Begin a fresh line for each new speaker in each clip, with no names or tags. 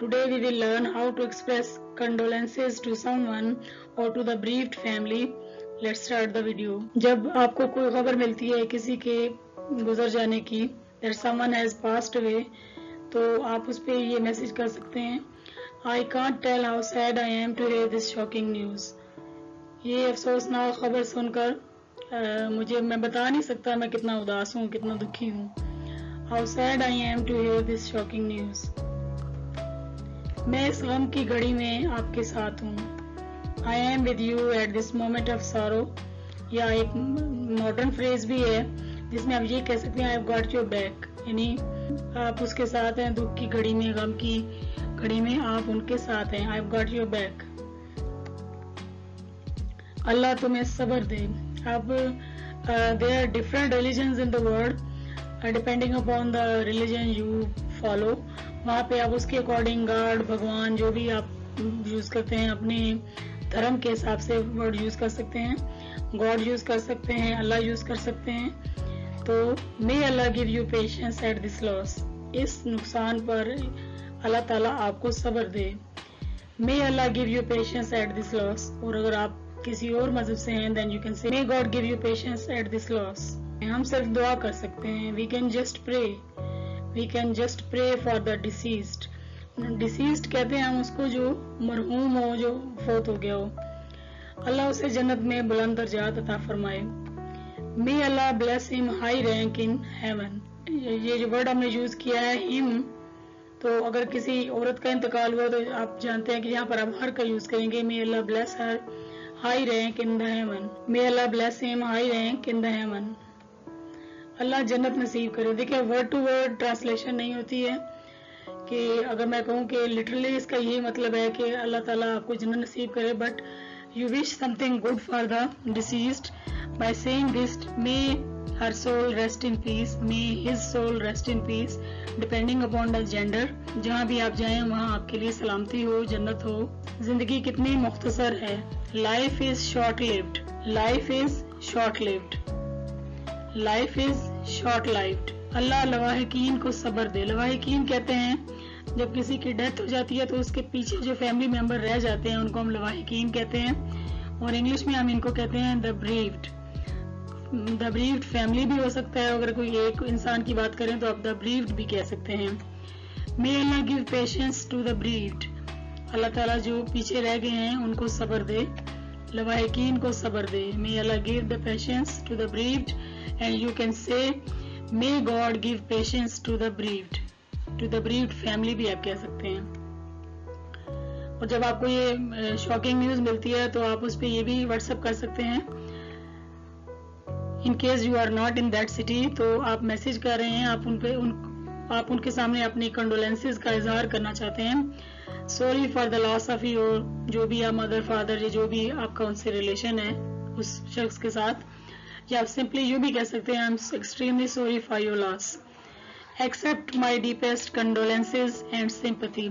Today we will learn how to express condolences to someone or to the bereaved family. Let's start the video. जब आपको कोई खबर मिलती है किसी के गुजर जाने की, that someone has passed away, तो आप उस पर ये मैसेज कर सकते हैं, I can't tell how sad I am to hear this shocking news. ये अफसोसनाक खबर सुनकर मैं बता नहीं सकता मैं कितना उदास हूँ, कितना दुखी हूँ. How sad I am to hear this shocking news. मैं इस गम की घड़ी में आपके साथ हूँ. I am with you at this moment of sorrow. या एक मॉडर्न फ्रेज भी है जिसमें आप ये कह सकते हैं I've got your back, यानी आप उसके साथ हैं दुख की घड़ी में, गम की घड़ी में आप उनके साथ हैं. I've got your back. अल्लाह तुम्हें सब्र दे. अब there are different religions in the world. Depending upon the religion you follow, वहाँ पे आप उसके अकॉर्डिंग गॉड, भगवान, जो भी आप यूज करते हैं अपने धर्म के हिसाब से वर्ड यूज कर सकते हैं. गॉड यूज कर सकते हैं, अल्लाह यूज कर सकते हैं. तो मे अल्लाह give you patience at this loss. इस नुकसान पर अल्लाह ताला आपको सब्र दे. मे अल्लाह give you patience at this loss. और अगर आप किसी और मजहब से हैं then you can say may God give you patience at this loss. हम सिर्फ दुआ कर सकते हैं. We can just pray for the deceased. Deceased कहते हैं हम उसको जो मरहूम हो, जो फौत हो गया हो. अल्लाह उसे जन्नत में बुलंद दर्जात अता फरमाए. मे अल्लाह bless him high rank in heaven. ये जो वर्ड हमने यूज किया है हिम, तो अगर किसी औरत का इंतकाल हुआ तो आप जानते हैं कि यहाँ पर आप हर का यूज करेंगे. मे अल्लाह bless her high rank in the heaven. May अल्लाह bless him high rank in the heaven. अल्लाह जन्नत नसीब करे. देखिए वर्ड टू वर्ड ट्रांसलेशन नहीं होती है कि अगर मैं कहूँ कि लिटरली इसका यही मतलब है कि अल्लाह ताला आपको जन्नत नसीब करे, but you wish something good for the deceased by saying this. May her soul rest in peace, may his soul rest in peace, depending upon the gender. जहाँ भी आप जाएं वहाँ आपके लिए सलामती हो, जन्नत हो. जिंदगी कितनी मुख्तसर है. Life is short lived. Life is short lived. Life is short lived. अल्लाह लवाहिकीन को सब्र दे. लवाहिकीन कहते हैं जब किसी की डेथ हो जाती है तो उसके पीछे जो फैमिली मेंबर रह जाते हैं उनको हम लवाहिकीन कहते हैं, और इंग्लिश में हम इनको कहते हैं द ब्रीव्ड. द ब्रीव्ड फैमिली भी हो सकता है. अगर कोई एक इंसान की बात करें तो आप द ब्रीव्ड भी कह सकते हैं. मे अल्लाह गिव पेशेंस टू द ब्रीव्ड. अल्लाह ताला जो पीछे रह गए हैं उनको सब्र दे, लवाहिकीन को सब्र दे. मे अल्लाह give the patience to the bereaved. And you can say may God give patience to the bereaved. To the bereaved family भी आप कह सकते हैं. और जब आपको ये शॉकिंग न्यूज मिलती है तो आप उस पर ये भी व्हाट्सएप कर सकते हैं. In case you are not in that city, तो आप मैसेज कर रहे हैं, आप उनके सामने अपने कंडोलेंसेज का इजहार करना चाहते हैं. Sorry for the loss of your, जो भी आप मदर फादर या जो भी आपका उनसे रिलेशन है उस शख्स के साथ. या आप सिंपली यू भी कह सकते हैं I am extremely sorry for your loss. Accept my deepest condolences and sympathy.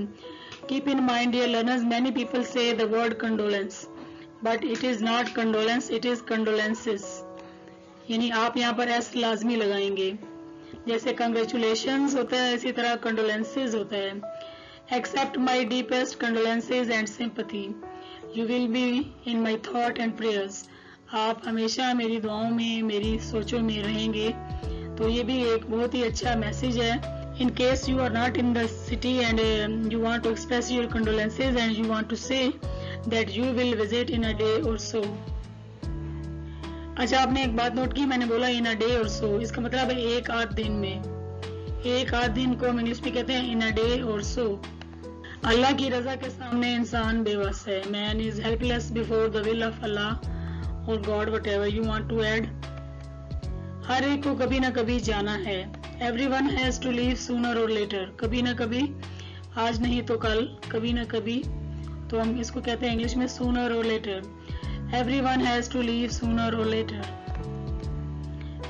Keep in mind dear learners, many people say the word condolence, but it is not condolence, it is condolences. यानी आप यहाँ पर S लाजमी लगाएंगे. जैसे congratulations होता है इसी तरह कंडोलेंसेज होता है. Accept my deepest condolences and sympathy. You will be in my thought and prayers. आप हमेशा मेरी दुआओं में, मेरी सोचों में रहेंगे. तो ये भी एक बहुत ही अच्छा मैसेज है. In case you are not in the city and you want to express your condolences and you want to say that you will visit in a day or so. अच्छा, आपने एक बात नोट की, मैंने बोला इन a day or सो, इसका मतलब है एक आध दिन में. एक आध दिन को हम इंग्लिश में कहते हैं इन अ डे और सो. अल्लाह की रजा के सामने इंसान बेबस है. Man is helpless before the will of अल्लाह और God. Whatever you want to add. हर एक को कभी ना कभी जाना है. Everyone has to leave sooner or later. कभी ना कभी, आज नहीं तो कल, कभी ना कभी, तो हम इसको कहते हैं इंग्लिश में sooner or later. Everyone has to leave sooner or later.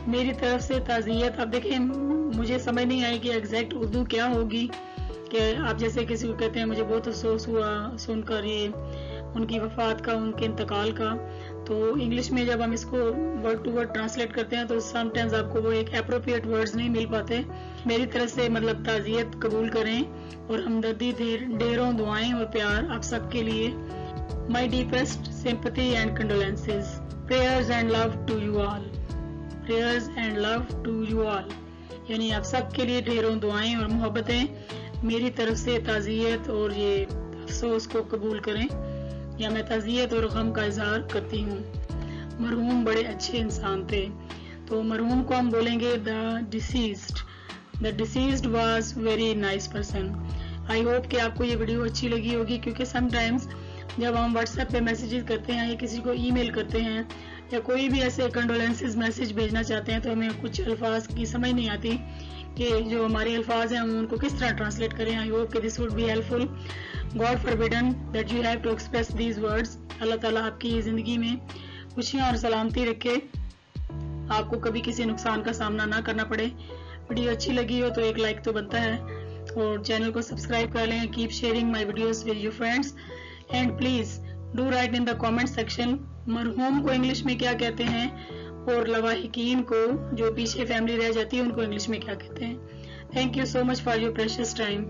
मेरी तरफ से ताज़ियत. अब देखें मुझे समझ नहीं आई कि एग्जैक्ट उर्दू क्या होगी. कि आप जैसे किसी को कहते हैं मुझे बहुत अफसोस हुआ सुनकर ये उनकी वफात का, उनके इंतकाल का। तो इंग्लिश में जब हम इसको वर्ड टू वर्ड ट्रांसलेट करते हैं तो समटाइम्स आपको वो एक अप्रोप्रिएट वर्ड्स नहीं मिल पाते। मेरी तरफ से मतलब ताज़ियत कबूल करें और हमदर्दी, ढेरों दुआएं और प्यार आप सबके लिए। My deepest sympathy and condolences, prayers and love to you all, prayers and love to you all, यानी आप सबके लिए ढेरों दुआएं और मोहब्बतें। मेरी तरफ से ताज़ियत और ये अफसोस को कबूल करें, या मैं ताज़ियत और गम का इजहार करती हूँ। मरहूम बड़े अच्छे इंसान थे। तो मरहूम को हम बोलेंगे the deceased. The deceased was very nice person. I hope कि आपको ये वीडियो अच्छी लगी होगी, क्योंकि समटाइम्स जब हम व्हाट्सएप पे मैसेजेस करते हैं या किसी को ईमेल करते हैं या कोई भी ऐसे कंडोलेंसेस मैसेज भेजना चाहते हैं तो हमें कुछ अल्फाज की समझ नहीं आती कि जो हमारे अल्फाज हैं हम उनको किस तरह ट्रांसलेट करें। आई होप कि this would be helpful. God forbidden that you have to express these words. अल्लाह ताला आपकी जिंदगी में खुशियां और सलामती रखे, आपको कभी किसी नुकसान का सामना ना करना पड़े। वीडियो अच्छी लगी हो तो एक लाइक तो बनता है, और चैनल को सब्सक्राइब कर लें। Keep sharing my videos with your friends and please do right in the comment section मरहूम को इंग्लिश में क्या कहते हैं और लवाहिकीन को, जो पीछे फैमिली रह जाती है, उनको इंग्लिश में क्या कहते हैं। Thank you so much for your precious time.